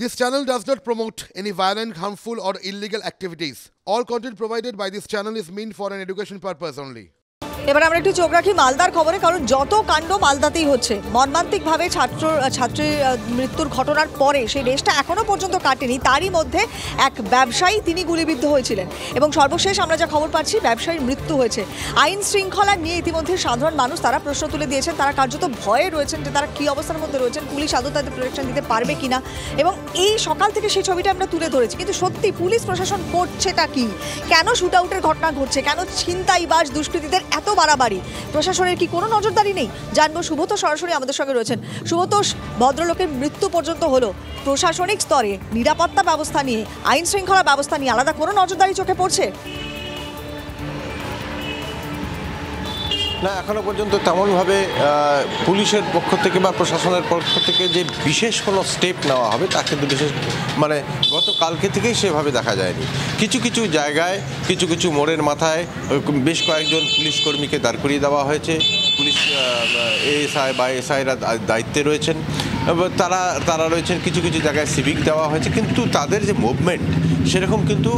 This channel does not promote any violent, harmful, or illegal activities. All content provided by this channel is meant for an education purpose only. এবার আমরা একটু চোখ রাখি মালদার খবরে, কারণ যত কাণ্ড মালদাতেই হচ্ছে। মর্মান্তিকভাবে ছাত্রীর মৃত্যুর ঘটনার পরে সেই দেশটা এখনো পর্যন্ত কাটেনি। তারই মধ্যে এক ব্যবসায়ী তিনি গুলিবিদ্ধ হয়েছিলেন এবং সর্বশেষ আমরা যা খবর পাচ্ছি ব্যবসায়ীর মৃত্যু হয়েছে। আইন শৃঙ্খলা নিয়ে ইতিমধ্যে সাধারণ মানুষ তারা প্রশ্ন তুলে দিয়েছেন, তারা কার্যত ভয়ে রয়েছেন যে তারা কী অবস্থার মধ্যে রয়েছেন, পুলিশ আদৌ তাদের প্রোটেকশন দিতে পারবে কিনা। এবং এই সকাল থেকে সেই ছবিটা আমরা তুলে ধরেছি, কিন্তু সত্যি পুলিশ প্রশাসন করছেটা কি? কেন শুট আউটের ঘটনা ঘটছে? কেন ছিনতাইবাজ দুষ্কৃতীদের এত বাড়াবাড়ি? প্রশাসনের কি কোনো নজরদারি নেই? জানবো। সুব্রত সরাসরি আমাদের সঙ্গে রয়েছেন। সুব্রত, ভদ্রলোকের মৃত্যু পর্যন্ত হলো, প্রশাসনিক স্তরে নিরাপত্তা ব্যবস্থা নিয়ে, আইন শৃঙ্খলা ব্যবস্থা নিয়ে আলাদা কোনো নজরদারি চোখে পড়ছে না? এখনো পর্যন্ত তেমনভাবে পুলিশের পক্ষ থেকে বা প্রশাসনের পক্ষ থেকে যে বিশেষ কোনো স্টেপ নেওয়া হবে তা কিন্তু বিশেষ গতকালকে থেকেই সেভাবে দেখা যায়নি। কিছু কিছু জায়গায় কিছু মোড়ের মাথায় বেশ কয়েকজন পুলিশ কর্মীকে দাঁড় করিয়ে দেওয়া হয়েছে। পুলিশ এএসআই বা এসআইরা দায়িত্বে রয়েছেন, তারা রয়েছেন। কিছু জায়গায় সিভিক দেওয়া হয়েছে, কিন্তু তাদের যে মুভমেন্ট সেরকম কিন্তু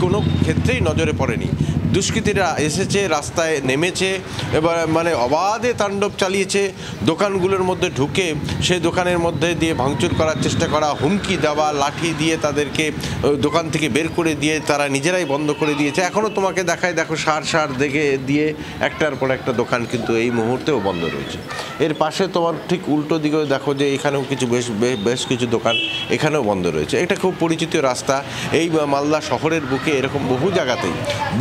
কোনো ক্ষেত্রেই নজরে পড়েনি। দুষ্কৃতীরা এসেছে, রাস্তায় নেমেছে, এবার অবাধে তাণ্ডব চালিয়েছে। দোকানগুলোর মধ্যে ঢুকে সেই দোকানের মধ্যে দিয়ে ভাঙচুর করার চেষ্টা করা, হুমকি দেওয়া, লাঠি দিয়ে তাদেরকে দোকান থেকে বের করে দিয়ে তারা নিজেরাই বন্ধ করে দিয়েছে। এখনও তোমাকে দেখায়, দেখো সার দেখে দিয়ে একটার পর একটা দোকান কিন্তু এই মুহূর্তেও বন্ধ রয়েছে। এর পাশে তোমার ঠিক উল্টো দিকেও দেখো যে এখানেও বেশ কিছু দোকান এখানেও বন্ধ রয়েছে। এটা খুব পরিচিত রাস্তা। এই মালদা শহরের বুকে এরকম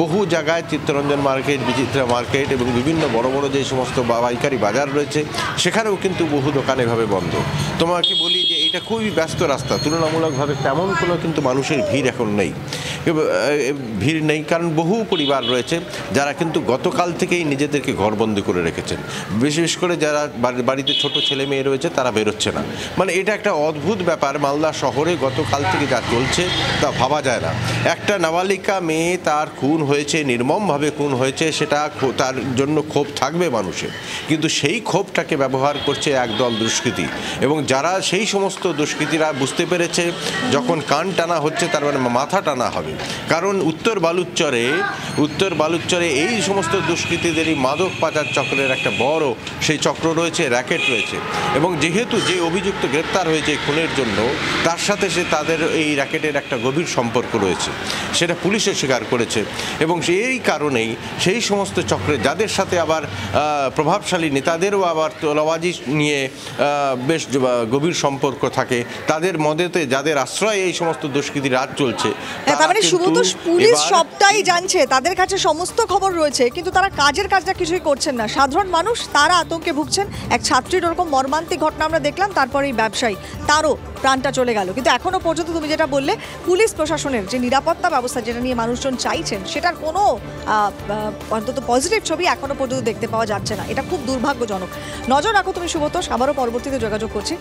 বহু জায়গায় চিত্তরঞ্জন মার্কেট, বিচিত্রা মার্কেট এবং বিভিন্ন বড় যে সমস্ত পাইকারি বাজার রয়েছে সেখানেও কিন্তু বহু দোকান এভাবে বন্ধ। তোমাকে বলি যে এটা খুবই ব্যস্ত রাস্তা, তুলনামূলকভাবে তেমন কোনো কিন্তু মানুষের ভিড় এখন নেই। কারণ বহু পরিবার রয়েছে যারা কিন্তু গতকাল থেকেই নিজেদেরকে ঘরবন্দি করে রেখেছেন। বিশেষ করে যারা বাড়িতে ছোট ছেলে মেয়ে রয়েছে তারা বেরোচ্ছে না। এটা একটা অদ্ভুত ব্যাপার। মালদা শহরে গতকাল থেকে যা চলছে তা ভাবা যায় না। একটা নাবালিকা মেয়ে তার খুন হয়েছে, নির্মমভাবে খুন হয়েছে, সেটা তার জন্য ক্ষোভ থাকবে মানুষের, কিন্তু সেই ক্ষোভটাকে ব্যবহার করছে একদল দুষ্কৃতী। এবং যারা সেই সমস্ত দুষ্কৃতীরা বুঝতে পেরেছে যখন কান টানা হচ্ছে তার মাথা টানা হবে। কারণ উত্তর বালুচরে এই সমস্ত দুষ্কৃতীদেরই মাদক পাচার চক্রের একটা বড় সেই চক্র রয়েছে, র্যাকেট রয়েছে। এবং যেহেতু যে অভিযুক্ত গ্রেপ্তার হয়েছে খুনের জন্য, তার সাথে তাদের এই র্যাকেটের একটা গভীর সম্পর্ক রয়েছে, সেটা পুলিশও স্বীকার করেছে। এবং এই কারণেই সেই সমস্ত চক্রে যাদের সাথে আবার প্রভাবশালী নেতাদেরও আবার তোলাবাজি নিয়ে বেশ গভীর সম্পর্ক থাকে, তাদের মধ্যে যাদের আশ্রয় এই সমস্ত দুষ্কৃতি রাজ চলছে। পুলিশ সবটাই জানছে, তাদের কাছে সমস্ত খবর রয়েছে, কিন্তু তারা কাজটা কিছুই করছেন না। সাধারণ মানুষ তারা আতঙ্কে ভুগছেন। এক ছাত্রীর ওরকম মর্মান্তিক ঘটনা আমরা দেখলাম, তারপরে এই ব্যবসায়ী তারও প্রাণটা চলে গেল। কিন্তু এখনো পর্যন্ত তুমি যেটা বললে, পুলিশ প্রশাসনের যে নিরাপত্তা ব্যবস্থা যেটা নিয়ে মানুষজন চাইছেন সেটার কোনো অন্তত পজিটিভ ছবি এখনো পর্যন্ত দেখতে পাওয়া যাচ্ছে না। এটা খুব দুর্ভাগ্যজনক। নজর রাখো তুমি সুব্রত, আবারও পরবর্তীতে যোগাযোগ করছি।